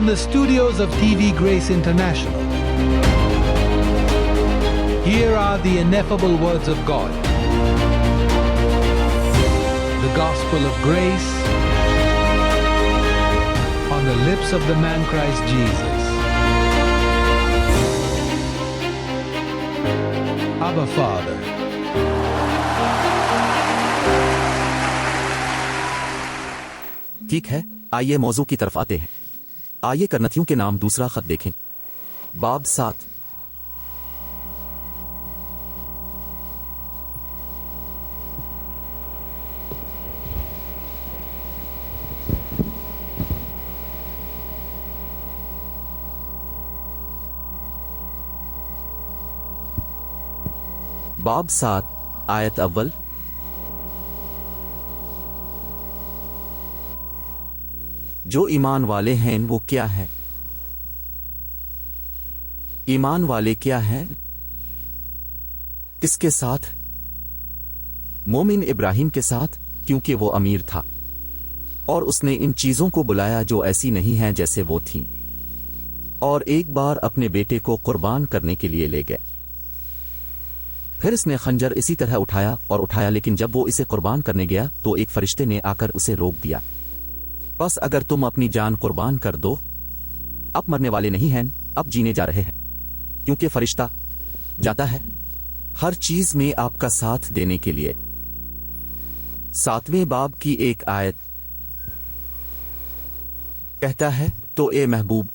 From the studios of TV Grace International, here are the ineffable words of God. The gospel of grace on the lips of the man Christ Jesus. Abba Father. ठीक है, आइए मौजू की तरफ आते हैं। आइए करनथियों के नाम दूसरा खत देखें। बाब 7। बाब 7 आयत अव्वल। जो ईमान वाले हैं वो क्या है? ईमान वाले क्या हैं? किसके साथ? मोमिन इब्राहिम के साथ, क्योंकि वो अमीर था और उसने इन चीजों को बुलाया जो ऐसी नहीं हैं जैसे वो थीं, और एक बार अपने बेटे को कुर्बान करने के लिए ले गए। फिर इसने खंजर इसी तरह उठाया, लेकिन जब वो इसे कुर्बान करने गया तो एक फरिश्ते ने आकर उसे रोक दिया। बस अगर तुम अपनी जान कुर्बान कर दो, अब मरने वाले नहीं हैं, अब जीने जा रहे हैं, क्योंकि फरिश्ता जाता है हर चीज में आपका साथ देने के लिए। 7वें बाब की एक आयत कहता है, तो ए महबूब,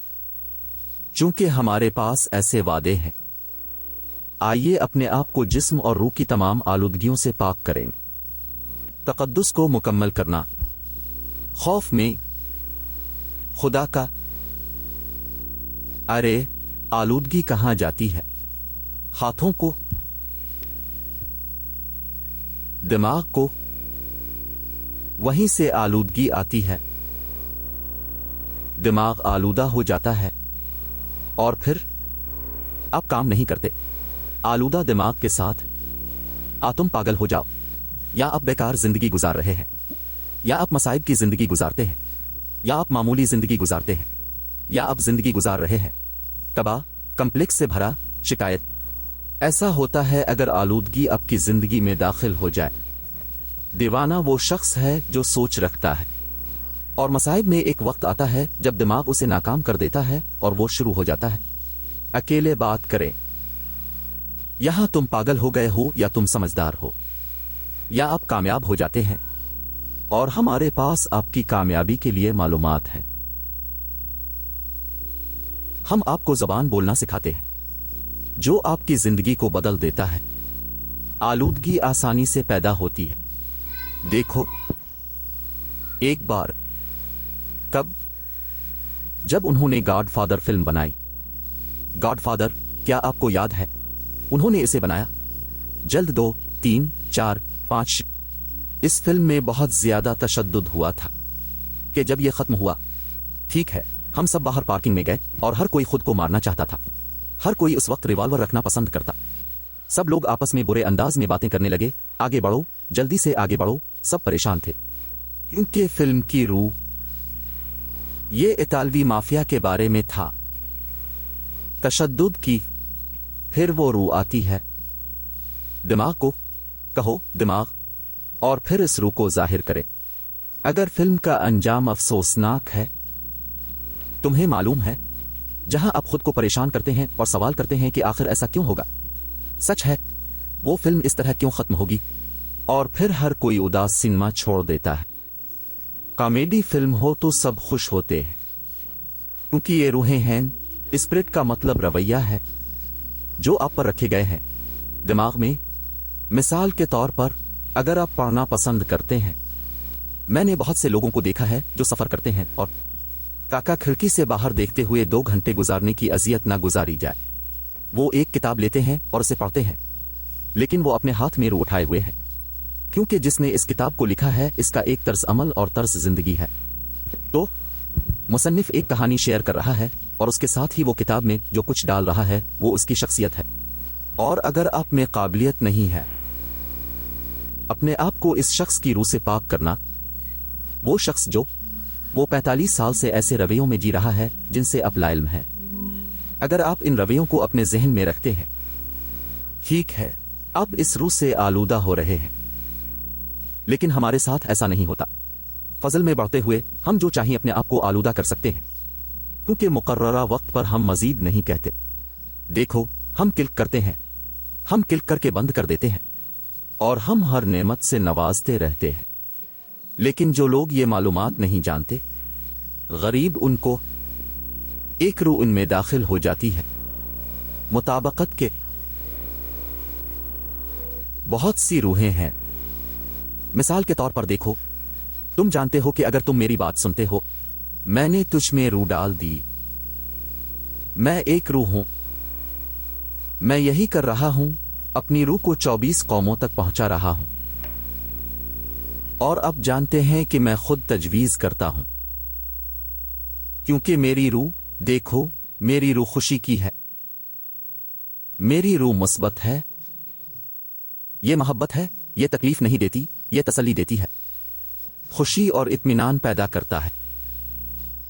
चूंकि हमारे पास ऐसे वादे हैं, आइए अपने आप को जिस्म और रूह की तमाम आलूदगियों से पाक करें। तकद्दुस को मुकम्मल करना, खौफ में खुदा का। अरे आलूदगी कहां जाती है? हाथों को, दिमाग को, वहीं से आलूदगी आती है। दिमाग आलूदा हो जाता है और फिर अब काम नहीं करते। आलूदा दिमाग के साथ तुम पागल हो जाओ, या आप बेकार जिंदगी गुजार रहे हैं, या आप मसाइब की जिंदगी गुजारते हैं, या आप मामूली जिंदगी गुजारते हैं, या आप जिंदगी गुजार रहे हैं तबाह, कम्प्लेक्स से भरा, शिकायत। ऐसा होता है अगर आलूदगी आपकी जिंदगी में दाखिल हो जाए। दीवाना वो शख्स है जो सोच रखता है, और मसाइब में एक वक्त आता है जब दिमाग उसे नाकाम कर देता है और वो शुरू हो जाता है अकेले बात करें। यहां तुम पागल हो गए हो या तुम समझदार हो, या आप कामयाब हो जाते हैं, और हमारे पास आपकी कामयाबी के लिए मालूमात है। हम आपको ज़बान बोलना सिखाते हैं जो आपकी जिंदगी को बदल देता है। आलूदगी आसानी से पैदा होती है। देखो, एक बार कब, जब उन्होंने गॉडफादर फिल्म बनाई। गॉडफादर, क्या आपको याद है? उन्होंने इसे बनाया जल्द 2, 3, 4, 5। इस फिल्म में बहुत ज्यादा तशद्दुद हुआ था कि जब यह खत्म हुआ, ठीक है, हम सब बाहर पार्किंग में गए और हर कोई खुद को मारना चाहता था। हर कोई उस वक्त रिवॉल्वर रखना पसंद करता। सब लोग आपस में बुरे अंदाज में बातें करने लगे, आगे बढ़ो, जल्दी से आगे बढ़ो। सब परेशान थे क्योंकि फिल्म की रूह ये इतालवी माफिया के बारे में था। तशद्दुद की फिर वो रूह आती है। दिमाग को कहो दिमाग, और फिर इस रूह को जाहिर करे। अगर फिल्म का अंजाम अफसोसनाक है, तुम्हें मालूम है, जहां आप खुद को परेशान करते हैं और सवाल करते हैं कि आखिर ऐसा क्यों होगा, सच है वो फिल्म इस तरह क्यों खत्म होगी, और फिर हर कोई उदास सिनेमा छोड़ देता है। कॉमेडी फिल्म हो तो सब खुश होते हैं, क्योंकि ये रूहें हैं। स्पिरिट का मतलब रवैया है जो आप पर रखे गए हैं दिमाग में। मिसाल के तौर पर, अगर आप पढ़ना पसंद करते हैं, मैंने बहुत से लोगों को देखा है जो सफर करते हैं और काका खिड़की से बाहर देखते हुए 2 घंटे गुजारने की अजियत ना गुजारी जाए। वो एक किताब लेते हैं और उसे पढ़ते हैं, लेकिन वो अपने हाथ में रूह उठाए हुए हैं, क्योंकि जिसने इस किताब को लिखा है इसका एक तर्ज अमल और तर्ज जिंदगी है। तो मुसन्निफ एक कहानी शेयर कर रहा है और उसके साथ ही वो किताब में जो कुछ डाल रहा है वो उसकी शख्सियत है। और अगर आप में काबिलियत नहीं है अपने आप को इस शख्स की रूह से पाक करना, वो शख्स जो وہ 45 साल से ऐसे रवैयों में जी रहा है जिनसे आप लाइल्म है। अगर आप इन रवैयों को अपने जहन में रखते हैं, ठीक है, आप इस रूह से आलूदा हो रहे हैं, लेकिन हमारे साथ ऐसा नहीं होता। फजल में बढ़ते हुए हम जो चाहिए अपने आप को आलूदा कर सकते हैं, क्योंकि मुकर्ररा वक्त पर हम मजीद नहीं कहते। देखो, हम क्लिक करते हैं, हम क्लिक करके बंद कर देते हैं, और हम हर नेमत से नवाजते रहते हैं। लेकिन जो लोग ये मालूमात नहीं जानते, गरीब उनको एक रूह उनमें दाखिल हो जाती है। मुताबकत के बहुत सी रूहें हैं। मिसाल के तौर पर देखो, तुम जानते हो कि अगर तुम मेरी बात सुनते हो, मैंने तुझ में रूह डाल दी, मैं एक रूह हूं, मैं यही कर रहा हूं, अपनी रूह को 24 कौमों तक पहुंचा रहा हूं। और अब जानते हैं कि मैं खुद तजवीज करता हूं, क्योंकि मेरी रूह, देखो, मेरी रूह खुशी की है, मेरी रूह मुस्बत है, ये मोहब्बत है, ये तकलीफ नहीं देती, ये तसल्ली देती है, खुशी और इत्मीनान पैदा करता है।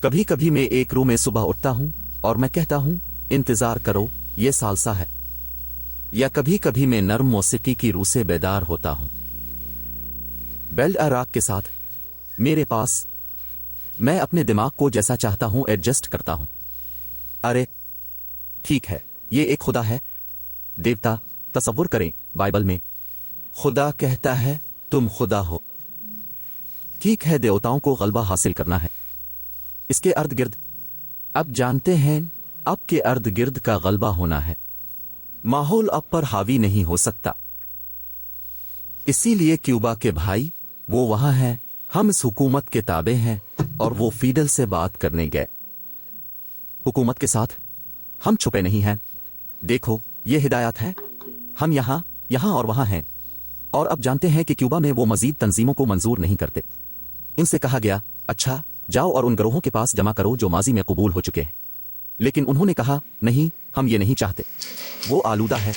कभी कभी मैं एक रूह में सुबह उठता हूं और मैं कहता हूं, इंतजार करो, ये सालसा है। या कभी कभी मैं नर्म मौसीकी की रूह से बेदार होता हूं, बेल्ट अराक के साथ मेरे पास, मैं अपने दिमाग को जैसा चाहता हूं एडजस्ट करता हूं। अरे ठीक है, ये एक खुदा है, देवता। तसव्वुर करें, बाइबल में खुदा कहता है तुम खुदा हो। ठीक है, देवताओं को गलबा हासिल करना है। इसके अर्द गिर्द अब जानते हैं, आपके अर्द गिर्द का गलबा होना है। माहौल अब पर हावी नहीं हो सकता। इसीलिए क्यूबा के भाई, वो वहां हैं, हम इस हुकूमत के ताबे हैं, और वो फीडल से बात करने गए। हुकूमत के साथ हम छुपे नहीं हैं। देखो, ये हिदायत है, हम यहां और वहां हैं। और अब जानते हैं कि क्यूबा में वो मजीद तंजीमों को मंजूर नहीं करते। इनसे कहा गया, अच्छा, जाओ और उन ग्रोहों के पास जमा करो जो माजी में कबूल हो चुके हैं। लेकिन उन्होंने कहा, नहीं, हम ये नहीं चाहते, वो आलूदा है,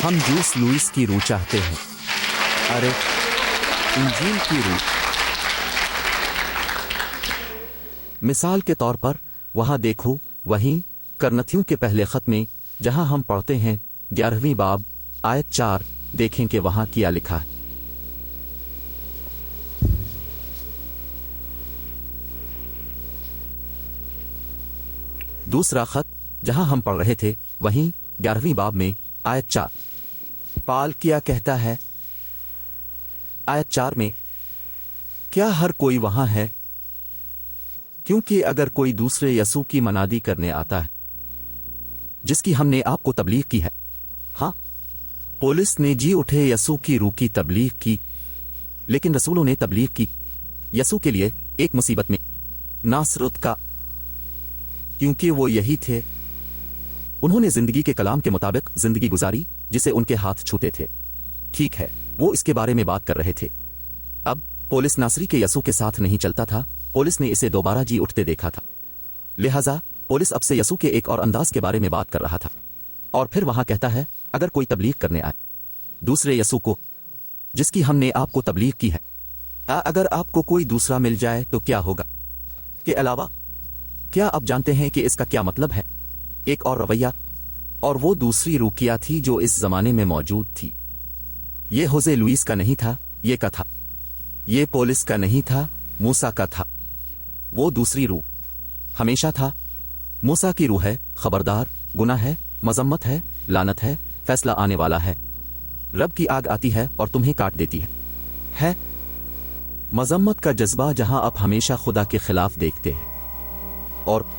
हम जूस लुइस की रूह चाहते हैं। अरे, इंजील की रूह। मिसाल के तौर पर वहां देखो, वहीं करनथियों के पहले खत में जहां हम पढ़ते हैं 11वीं बाब आयत 4, देखें कि वहां क्या लिखा है। दूसरा खत जहां हम पढ़ रहे थे, वहीं 11वीं बाब में आयत 4, पाल क्या कहता है? आयत 4 में, क्या हर कोई वहां है? क्योंकि अगर कोई दूसरे यसू की मनादी करने आता है, जिसकी हमने आपको तबलीग की है। हाँ, पुलिस ने जी उठे यसू की रूह की तबलीग की, लेकिन रसूलों ने तबलीग की यसू के लिए एक मुसीबत में नासरत का, क्योंकि वो यही थे। उन्होंने जिंदगी के कलाम के मुताबिक जिंदगी गुजारी जिसे उनके हाथ छूते थे। ठीक है, वो इसके बारे में बात कर रहे थे। अब पुलिस नासरी के यसू के साथ नहीं चलता था, पुलिस ने इसे दोबारा जी उठते देखा था। लिहाजा पुलिस अब से यसू के एक और अंदाज के बारे में बात कर रहा था। और फिर वहां कहता है, अगर कोई तबलीग करने आए दूसरे यसू को, जिसकी हमने आपको तबलीग की है, अगर आपको कोई दूसरा मिल जाए तो क्या होगा? के अलावा क्या आप जानते हैं कि इसका क्या मतलब है? एक और रवैया, और वो दूसरी रूह क्या थी जो इस जमाने में मौजूद थी। ये होजे लुइस का नहीं था, ये का था। ये पुलिस का नहीं था, मूसा का था। वो दूसरी रूह हमेशा था। मूसा की रूह है, खबरदार, गुनाह है, मजम्मत है, लानत है, फैसला आने वाला है। रब की आग आती है और तुम्हें काट देती है। मजम्मत का जज्बा जहां आप हमेशा खुदा के खिलाफ देखते हैं, और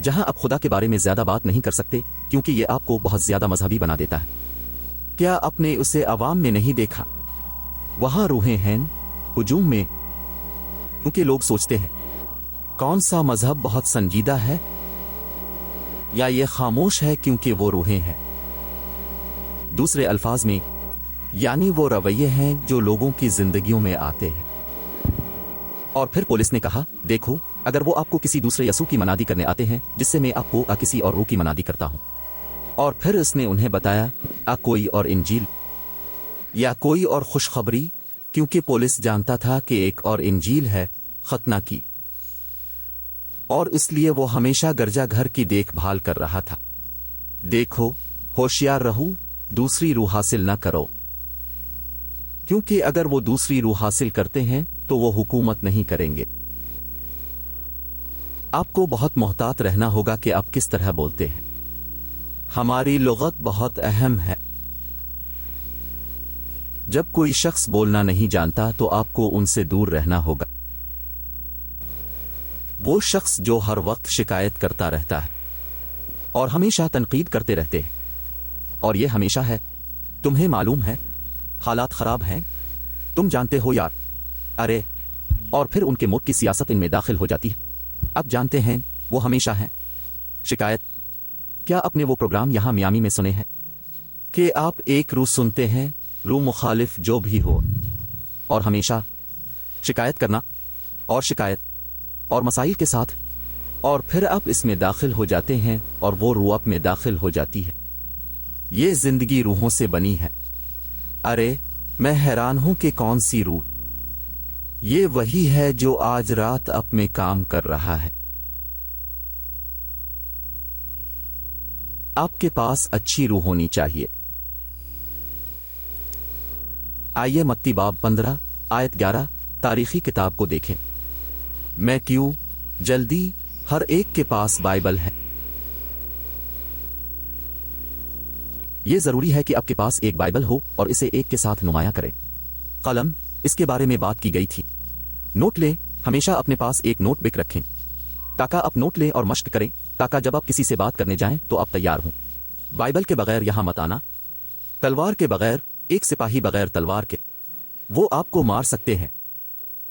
जहां आप खुदा के बारे में ज्यादा बात नहीं कर सकते क्योंकि ये आपको बहुत ज्यादा मजहबी बना देता है। क्या आपने उसे अवाम में नहीं देखा? वहां रूहें हैं हुजूम में, क्योंकि लोग सोचते हैं कौन सा मजहब बहुत संजीदा है, या ये खामोश है क्योंकि वो रूहें हैं। दूसरे अल्फाज में, यानी वो रवैये हैं जो लोगों की जिंदगियों में आते हैं। और फिर पुलिस ने कहा, देखो, अगर वो आपको किसी दूसरे यसू की मनादी करने आते हैं जिससे मैं आपको किसी और रूह की मनादी करता हूं। और फिर इसने उन्हें बताया कोई और इंजील या कोई और खुशखबरी, क्योंकि पुलिस जानता था कि एक और इंजील है, खतना की। اور اس لیے وہ ہمیشہ گرجا گھر کی دیکھ بھال کر رہا تھا۔ دیکھو، ہوشیار رہو، دوسری روح حاصل نہ کرو، کیونکہ اگر وہ دوسری روح حاصل کرتے ہیں تو وہ حکومت نہیں کریں گے۔ آپ کو بہت محتاط رہنا ہوگا کہ آپ کس طرح بولتے ہیں۔ ہماری لغت بہت اہم ہے۔ جب کوئی شخص بولنا نہیں جانتا تو آپ کو ان سے دور رہنا ہوگا۔ وہ شخص جو ہر وقت شکایت کرتا رہتا ہے اور ہمیشہ تنقید کرتے رہتے ہیں، اور یہ ہمیشہ ہے، تمہیں معلوم ہے حالات خراب ہیں، تم جانتے ہو یار، ارے، اور پھر ان کے موت کی سیاست ان میں داخل ہو جاتی ہے۔ اب جانتے ہیں وہ ہمیشہ ہیں شکایت۔ کیا اپنے وہ پروگرام یہاں میامی میں سنے ہیں کہ آپ ایک روح سنتے ہیں، روح مخالف جو بھی ہو، اور ہمیشہ شکایت کرنا اور شکایت اور مسائل کے ساتھ، اور پھر آپ اس میں داخل ہو جاتے ہیں اور وہ روح آپ میں داخل ہو جاتی ہے۔ یہ زندگی روحوں سے بنی ہے۔ ارے میں حیران ہوں کہ کون سی روح؟ یہ وہی ہے جو آج رات آپ میں کام کر رہا ہے۔ آپ کے پاس اچھی روح ہونی چاہیے۔ آئیے متی باب 15 آیت 11 تاریخی کتاب کو دیکھیں۔ میں کیوں جلدی، ہر ایک کے پاس بائبل ہے۔ یہ ضروری ہے کہ آپ کے پاس ایک بائبل ہو اور اسے ایک کے ساتھ نمایاں کریں۔ قلم، اس کے بارے میں بات کی گئی تھی۔ نوٹ لیں، ہمیشہ اپنے پاس ایک نوٹ بک رکھیں تاکہ آپ نوٹ لیں اور مشق کریں، تاکہ جب آپ کسی سے بات کرنے جائیں تو آپ تیار ہوں۔ بائبل کے بغیر یہاں مت آنا۔ تلوار کے بغیر، ایک سپاہی بغیر تلوار کے، وہ آپ کو مار سکتے ہیں۔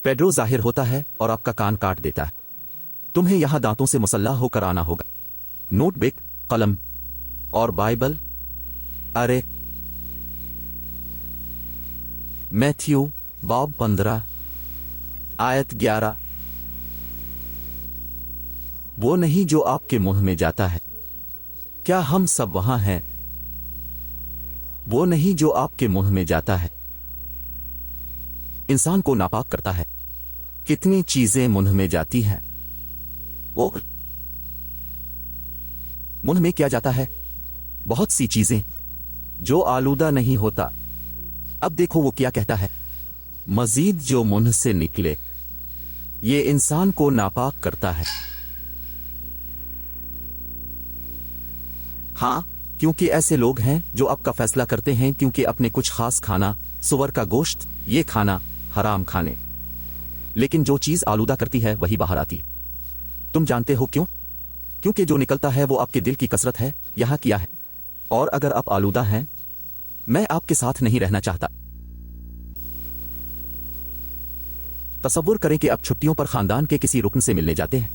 پیڈرو ظاہر ہوتا ہے اور آپ کا کان کاٹ دیتا ہے۔ تمہیں یہاں دانتوں سے مسلح ہو کر آنا ہوگا۔ نوٹ بک، قلم اور بائبل۔ ارے میتھیو باب 15 آیت 11۔ وہ نہیں جو آپ کے منہ میں جاتا ہے۔ کیا ہم سب وہاں ہیں؟ وہ نہیں جو آپ کے منہ میں جاتا ہے۔ انسان کو ناپاک کرتا ہے۔ کتنی چیزیں منہ میں جاتی ہیں۔ وہ منہ میں کیا جاتا ہے؟ بہت سی چیزیں جو آلودہ نہیں ہوتا۔ اب دیکھو وہ کیا کہتا ہے، مزید جو منہ سے نکلے یہ انسان کو ناپاک کرتا ہے۔ ہاں، کیونکہ ایسے لوگ ہیں جو آپ کا فیصلہ کرتے ہیں کیونکہ اپنے کچھ خاص کھانا، سور کا گوشت، یہ کھانا، حرام کھانے، لیکن جو چیز آلودہ کرتی ہے وہی باہر آتی۔ تم جانتے ہو کیوں؟ کیونکہ جو نکلتا ہے وہ آپ کے دل کی کثرت ہے، یہاں کیا ہے۔ اور اگر آپ آلودہ ہیں، میں آپ کے ساتھ نہیں رہنا چاہتا۔ تصور کریں کہ آپ چھٹیوں پر خاندان کے کسی رکن سے ملنے جاتے ہیں،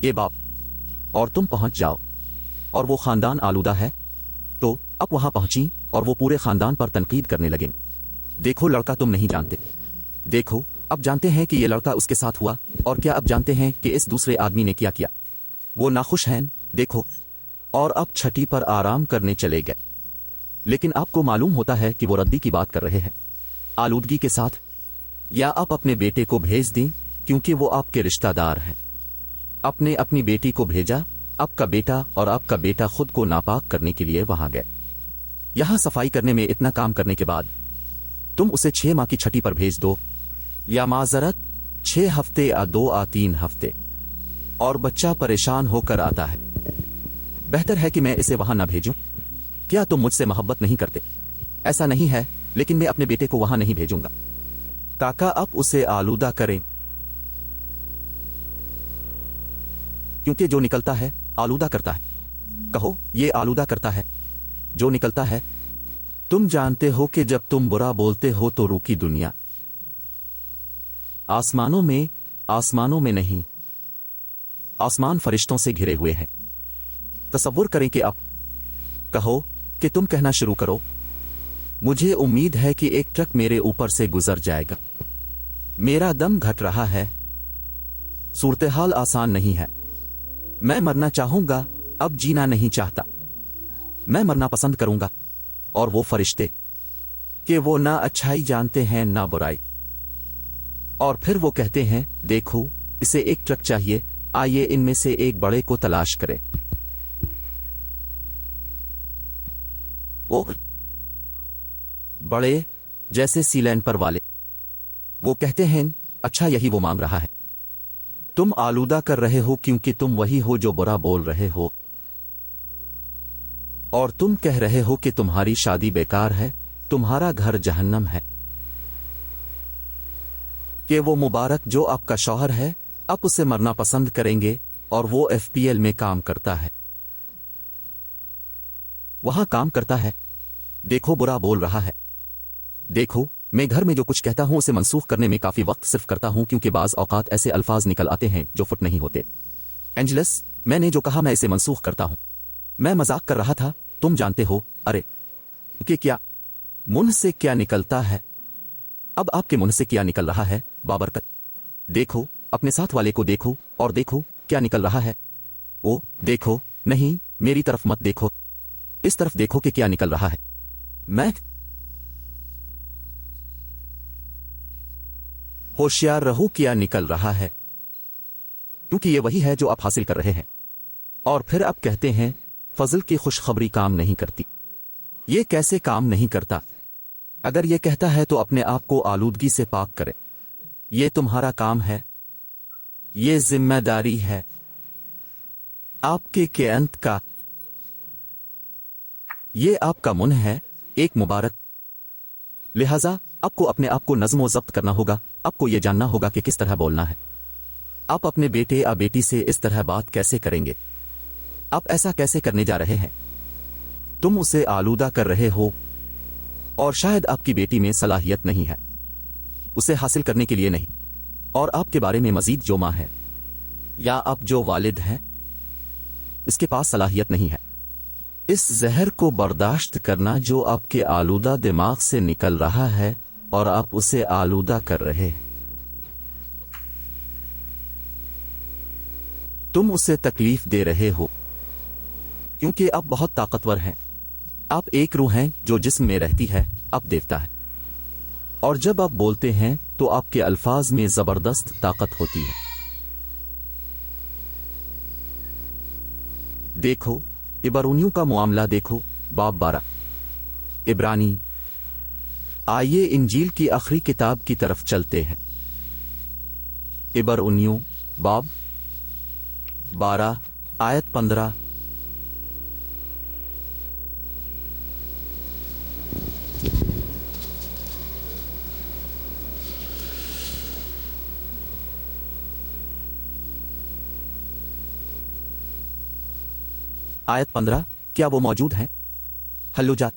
اے باپ، اور تم پہنچ جاؤ اور وہ خاندان آلودہ ہے، تو آپ وہاں پہنچیں اور وہ پورے خاندان پر تنقید کرنے لگیں۔ دیکھو لڑکا، تم نہیں جانتے۔ دیکھو، اب جانتے ہیں کہ یہ لڑکا اس کے ساتھ ہوا، اور کیا اب جانتے ہیں کہ اس دوسرے آدمی نے کیا کیا؟ وہ ناخوش ہیں، دیکھو، اور اب چھٹی پر آرام کرنے چلے گئے۔ لیکن آپ کو معلوم ہوتا ہے کہ وہ ردی کی بات کر رہے ہیں آلودگی کے ساتھ۔ یا آپ اپنے بیٹے کو بھیج دیں کیونکہ وہ آپ کے رشتہ دار ہیں۔ اپنی بیٹی کو بھیجا، آپ کا بیٹا اور آپ کا بیٹا خود کو ناپاک کرنے کے لیے وہاں گئے۔ یہاں صفائی کرنے میں اتنا کام کرنے کے بعد تم اسے 6 ماہ کی چھٹی پر بھیج دو، یا معذرت 6 ہفتے یا 2 یا 3 ہفتے، اور بچہ پریشان ہو کر آتا ہے۔ بہتر ہے کہ میں اسے وہاں نہ بھیجوں۔ کیا تم مجھ سے محبت نہیں کرتے؟ ایسا نہیں ہے، لیکن میں اپنے بیٹے کو وہاں نہیں بھیجوں گا تاکہ آپ اسے آلودہ کریں، کیونکہ جو نکلتا ہے آلودہ کرتا ہے۔ کہو، یہ آلودہ کرتا ہے جو نکلتا ہے۔ تم جانتے ہو کہ جب تم برا بولتے ہو تو روح کی دنیا آسمانوں میں نہیں، آسمان فرشتوں سے گھرے ہوئے ہیں۔ تصور کریں کہ آپ کہو کہ تم کہنا شروع کرو، مجھے امید ہے کہ ایک ٹرک میرے اوپر سے گزر جائے گا، میرا دم گھٹ رہا ہے، صورتحال آسان نہیں ہے، میں مرنا چاہوں گا، اب جینا نہیں چاہتا، میں مرنا پسند کروں گا۔ اور وہ فرشتے کہ وہ نہ اچھائی جانتے ہیں نہ برائی، اور پھر وہ کہتے ہیں، دیکھو، اسے ایک ٹرک چاہیے आइए इनमें से एक बड़े को तलाश करें। वो बड़े, जैसे सीलैन पर वाले। वो कहते हैं, अच्छा यही वो मांग रहा है। तुम आलूदा कर रहे हो क्योंकि तुम वही हो जो बुरा बोल रहे हो, और तुम कह रहे हो कि तुम्हारी शादी बेकार है, तुम्हारा घर जहन्नम है, कि वो मुबारक जो आपका शौहर है आप उसे मरना पसंद करेंगे और वो एफपीएल में काम करता है, वहां काम करता है। देखो बुरा बोल रहा है। देखो मैं घर में जो कुछ कहता हूं उसे मनसूख करने में काफी वक्त सिर्फ करता हूं क्योंकि बाज औकात ऐसे अल्फाज निकल आते हैं जो फुट नहीं होते। एंजलस, मैंने जो कहा मैं इसे मनसूख करता हूं। मैं मजाक कर रहा था, तुम जानते हो। अरे कि क्या मुंह से क्या निकलता है? अब आपके मुंह से क्या निकल रहा है? बाबरकत। देखो अपने साथ वाले को देखो और देखो क्या निकल रहा है। ओ देखो, नहीं मेरी तरफ मत देखो, इस तरफ देखो कि क्या निकल रहा है। मैं होशियार रहो क्या निकल रहा है, क्योंकि ये वही है जो आप हासिल कर रहे हैं। और फिर आप कहते हैं फजल की खुशखबरी काम नहीं करती। ये कैसे काम नहीं करता? अगर ये कहता है तो अपने आप को आलूदगी से पाक करे। ये तुम्हारा काम है, ये जिम्मेदारी है आपके के अंत का। ये आपका मुंह है, एक मुबारक। लिहाजा आपको अपने आप को नज़्म व ज़ब्त करना होगा। आपको यह जानना होगा कि किस तरह बोलना है। आप अपने बेटे या बेटी से इस तरह बात कैसे करेंगे? आप ऐसा कैसे करने जा रहे हैं? तुम उसे आलूदा कर रहे हो, और शायद आपकी बेटी में सलाहियत नहीं है उसे हासिल करने के लिए नहीं, और आपके बारे में मजीद जो मां है या आप जो वालिद हैं इसके पास सलाहियत नहीं है इस जहर को बर्दाश्त करना जो आपके आलूदा दिमाग से निकल रहा है, और आप उसे आलूदा कर रहे हैं। तुम उसे तकलीफ दे रहे हो क्योंकि आप बहुत ताकतवर हैं। आप एक रूह हैं जो जिस्म में रहती है, आप देवता है, और जब आप बोलते हैं तो आपके अल्फाज में जबरदस्त ताकत होती है। देखो इब्रानियों का मामला देखो, बाब 12 इब्रानी। आइए इंजील की आखिरी किताब की तरफ चलते हैं। इब्रानियों बाब 12 आयत 15। आयत 15, क्या वो मौजूद हैं? हल्लुजात,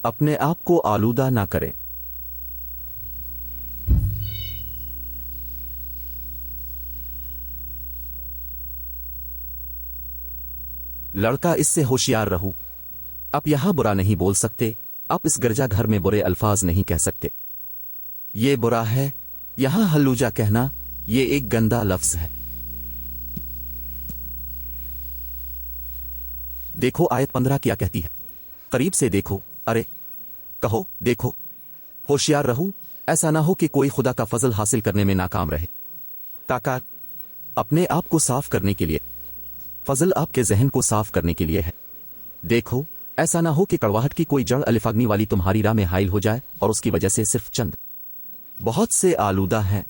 अपने आप को आलूदा ना करें। लड़का, इससे होशियार रहो। आप यहां बुरा नहीं बोल सकते, आप इस गिरजा घर में बुरे अल्फाज नहीं कह सकते। ये बुरा है। यहां हल्लुजा कहना ये एक गंदा लफ्ज है। देखो आयत 15 क्या कहती है, करीब से देखो। अरे कहो देखो, होशियार रहो, ऐसा ना हो कि कोई खुदा का फजल हासिल करने में नाकाम रहे। ताकत अपने आप को साफ करने के लिए, फजल आपके जहन को साफ करने के लिए है। देखो ऐसा ना हो कि कड़वाहट की कोई जड़ अलिफाग्नि वाली तुम्हारी राह में हाइल हो जाए और उसकी वजह से सिर्फ चंद बहुत से आलूदा हैं।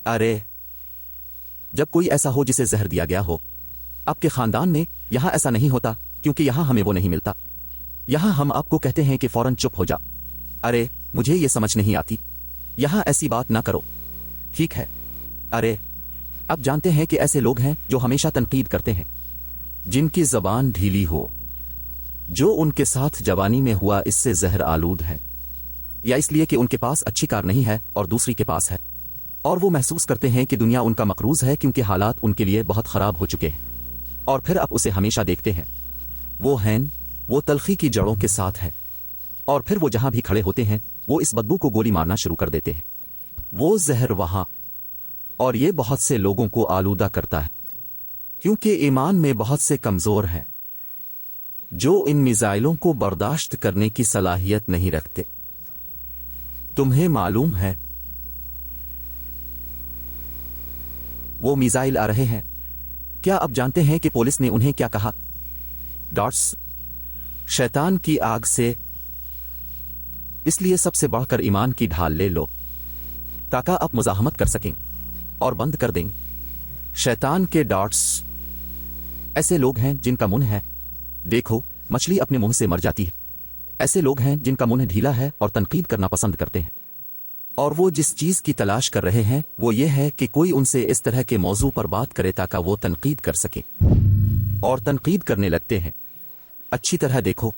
अरे जब कोई ऐसा हो जिसे जहर दिया गया हो आपके खानदान में, यहां ऐसा नहीं होता क्योंकि यहां हमें वो नहीं मिलता। यहां हम आपको कहते हैं कि फौरन चुप हो जा। अरे मुझे ये समझ नहीं आती, यहां ऐसी बात ना करो, ठीक है? अरे आप जानते हैं कि ऐसे लोग हैं जो हमेशा तनकीद करते हैं, जिनकी जबान ढीली हो, जो उनके साथ जवानी में हुआ इससे जहर आलूद है, या इसलिए कि उनके पास अच्छी कार नहीं है और दूसरी के पास है, और वो महसूस करते हैं कि दुनिया उनका मकरूज है क्योंकि हालात उनके लिए बहुत खराब हो चुके हैं। और फिर आप उसे हमेशा देखते हैं, वो हैन, वो तलखी की जड़ों के साथ है, और फिर वो जहां भी खड़े होते हैं वो इस बदबू को गोली मारना शुरू कर देते हैं। वो जहर वहां, और ये बहुत से लोगों को आलूदा करता है क्योंकि ईमान में बहुत से कमजोर हैं जो इन मिसाइलों को बर्दाश्त करने की सलाहियत नहीं रखते। तुम्हें मालूम है وہ میزائل آ رہے ہیں. کیا آپ جانتے ہیں کہ پولیس نے انہیں کیا کہا؟ ڈاٹس شیطان کی آگ سے. اس لیے سب سے بڑھ کر ایمان کی ڈھال لے لو تاکہ آپ مزاحمت کر سکیں اور بند کر دیں شیطان کے ڈاٹس. ایسے لوگ ہیں جن کا منہ ہے، دیکھو مچھلی اپنے منہ سے مر جاتی ہے. ایسے لوگ ہیں جن کا منہ ڈھیلا ہے اور تنقید کرنا پسند کرتے ہیں، اور وہ جس چیز کی تلاش کر رہے ہیں وہ یہ ہے کہ کوئی ان سے اس طرح کے موضوع پر بات کرے تاکہ وہ تنقید کر سکیں، اور تنقید کرنے لگتے ہیں. اچھی طرح دیکھو،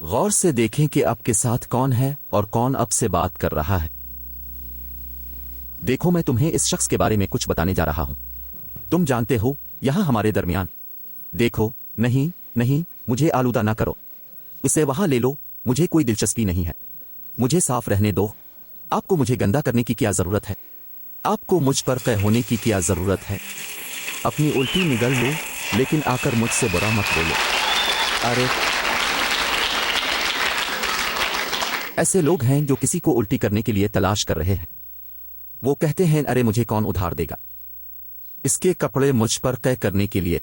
غور سے دیکھیں کہ آپ کے ساتھ کون ہے اور کون اب سے بات کر رہا ہے. دیکھو، میں تمہیں اس شخص کے بارے میں کچھ بتانے جا رہا ہوں. تم جانتے ہو، یہاں ہمارے درمیان. دیکھو، نہیں، مجھے آلودہ نہ کرو. اسے وہاں لے لو، مجھے کوئی دلچسپی نہیں ہے. مجھے صاف رہنے دو. آپ کو مجھے گندا کرنے کی کیا ضرورت ہے؟ آپ کو مجھ پر قے ہونے کی کیا ضرورت ہے؟ اپنی الٹی نگل لو، لیکن آ کر مجھ سے برا مت بولو. ارے ایسے لوگ ہیں جو کسی کو الٹی کرنے کے لیے تلاش کر رہے ہیں. وہ کہتے ہیں ارے مجھے کون ادھار دے گا اس کے کپڑے مجھ پر قے کرنے کے لیے.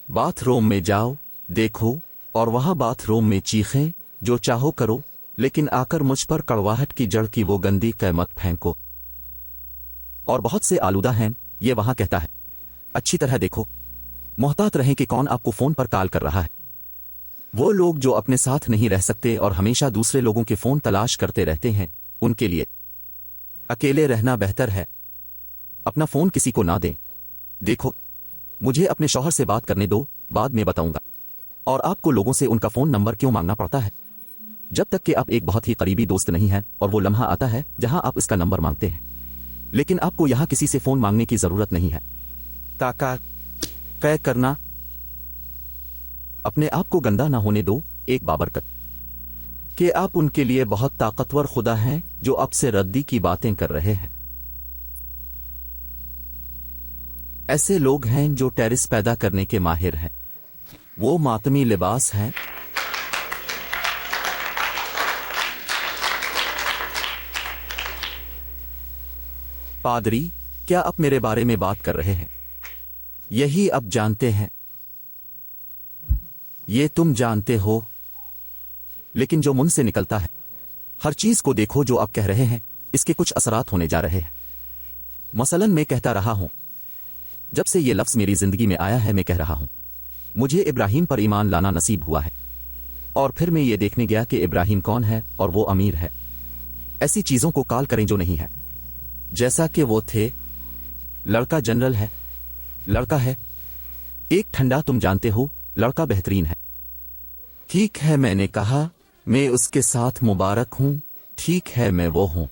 باتھ روم میں جاؤ، دیکھو، اور وہاں باتھ روم میں چیخیں جو چاہو کرو، لیکن آ کر مجھ پر کڑواہٹ کی جڑ کی وہ گندی قے مت پھینکو. اور بہت سے آلودہ ہیں، یہ وہاں کہتا ہے. اچھی طرح دیکھو، محتاط رہیں کہ کون آپ کو فون پر کال کر رہا ہے. وہ لوگ جو اپنے ساتھ نہیں رہ سکتے اور ہمیشہ دوسرے لوگوں کے فون تلاش کرتے رہتے ہیں، ان کے لیے اکیلے رہنا بہتر ہے. اپنا فون کسی کو نہ دیں. دیکھو، مجھے اپنے شوہر سے بات کرنے دو، بعد میں بتاؤں گا. اور آپ کو لوگوں سے ان کا فون نمبر کیوں مانگنا پڑتا ہے جب تک کہ آپ ایک بہت ہی قریبی دوست نہیں ہیں اور وہ لمحہ آتا ہے جہاں آپ اس کا نمبر مانگتے ہیں. لیکن آپ کو یہاں کسی سے فون مانگنے کی ضرورت نہیں ہے تاکہ قے کرنا. اپنے آپ کو گندا نہ ہونے دو. ایک بابرکت کہ آپ ان کے لیے بہت طاقتور خدا ہیں جو آپ سے ردی کی باتیں کر رہے ہیں. ایسے لوگ ہیں جو ٹیرس پیدا کرنے کے ماہر ہیں. وہ ماتمی لباس ہیں. پادری، کیا آپ میرے بارے میں بات کر رہے ہیں؟ یہی اب جانتے ہیں. یہ تم جانتے ہو، لیکن جو منہ سے نکلتا ہے، ہر چیز کو دیکھو جو آپ کہہ رہے ہیں، اس کے کچھ اثرات ہونے جا رہے ہیں. مثلاً میں کہتا رہا ہوں، جب سے یہ لفظ میری زندگی میں آیا ہے میں کہہ رہا ہوں مجھے ابراہیم پر ایمان لانا نصیب ہوا ہے. اور پھر میں یہ دیکھنے گیا کہ ابراہیم کون ہے اور وہ امیر ہے. ایسی چیزوں کو کال کریں جو نہیں ہے جیسا کہ وہ تھے. لڑکا جنرل ہے، لڑکا ہے ایک ٹھنڈا. تم جانتے ہو لڑکا بہترین ہے. ٹھیک ہے، میں نے کہا میں اس کے ساتھ مبارک ہوں. ٹھیک ہے، میں وہ ہوں.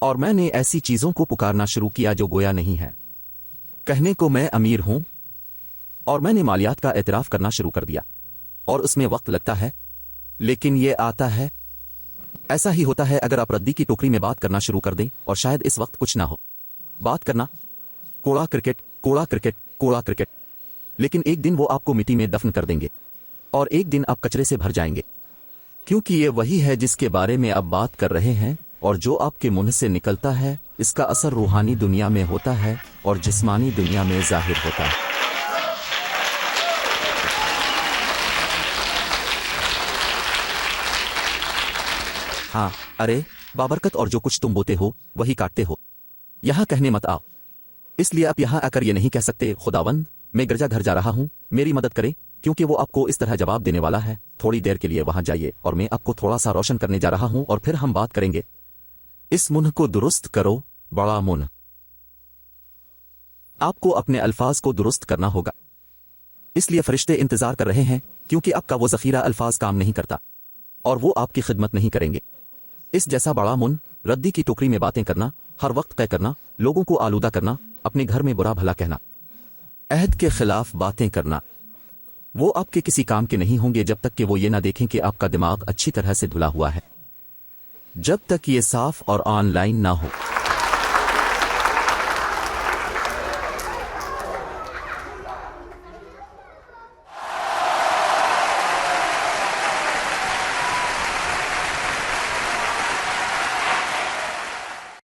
اور میں نے ایسی چیزوں کو پکارنا شروع کیا جو گویا نہیں ہے. کہنے کو میں امیر ہوں، اور میں نے مالیات کا اعتراف کرنا شروع کر دیا. اور اس میں وقت لگتا ہے، لیکن یہ آتا ہے. ایسا ہی ہوتا ہے اگر آپ ردی کی ٹوکری میں بات کرنا شروع کر دیں، اور شاید اس وقت کچھ نہ ہو. بات کرنا، کوڑا کرکٹ، کوڑا کرکٹ، کوڑا کرکٹ. لیکن ایک دن وہ آپ کو مٹی میں دفن کر دیں گے، اور ایک دن آپ کچرے سے بھر جائیں گے. کیونکہ یہ وہی ہے جس کے بارے میں آپ بات کر رہے ہیں، اور جو آپ کے منہ سے نکلتا ہے اس کا اثر روحانی دنیا میں ہوتا ہے اور جسمانی دنیا میں ظاہر ہوتا ہے. ہاں، ارے بابرکت، اور جو کچھ تم بوتے ہو وہی کاٹتے ہو. یہاں کہنے مت آؤ. اس لیے آپ یہاں آ کر یہ نہیں کہہ سکتے خداوند میں گرجا گھر جا رہا ہوں، میری مدد کرے، کیونکہ وہ آپ کو اس طرح جواب دینے والا ہے. تھوڑی دیر کے لیے وہاں جائیے اور میں آپ کو تھوڑا سا روشن کرنے جا رہا ہوں اور پھر ہم بات کریں گے. اس منہ کو درست کرو، بڑا منہ. آپ کو اپنے الفاظ کو درست کرنا ہوگا. اس لیے فرشتے انتظار کر رہے ہیں، کیونکہ آپ کا وہ ذخیرہ الفاظ کام نہیں کرتا اور وہ آپ کی خدمت نہیں کریں گے. اس جیسا بڑا من، ردی کی ٹوکری میں باتیں کرنا، ہر وقت قے کرنا، لوگوں کو آلودہ کرنا، اپنے گھر میں برا بھلا کہنا، عہد کے خلاف باتیں کرنا، وہ آپ کے کسی کام کے نہیں ہوں گے جب تک کہ وہ یہ نہ دیکھیں کہ آپ کا دماغ اچھی طرح سے دھلا ہوا ہے. جب تک یہ صاف اور آن لائن نہ ہو.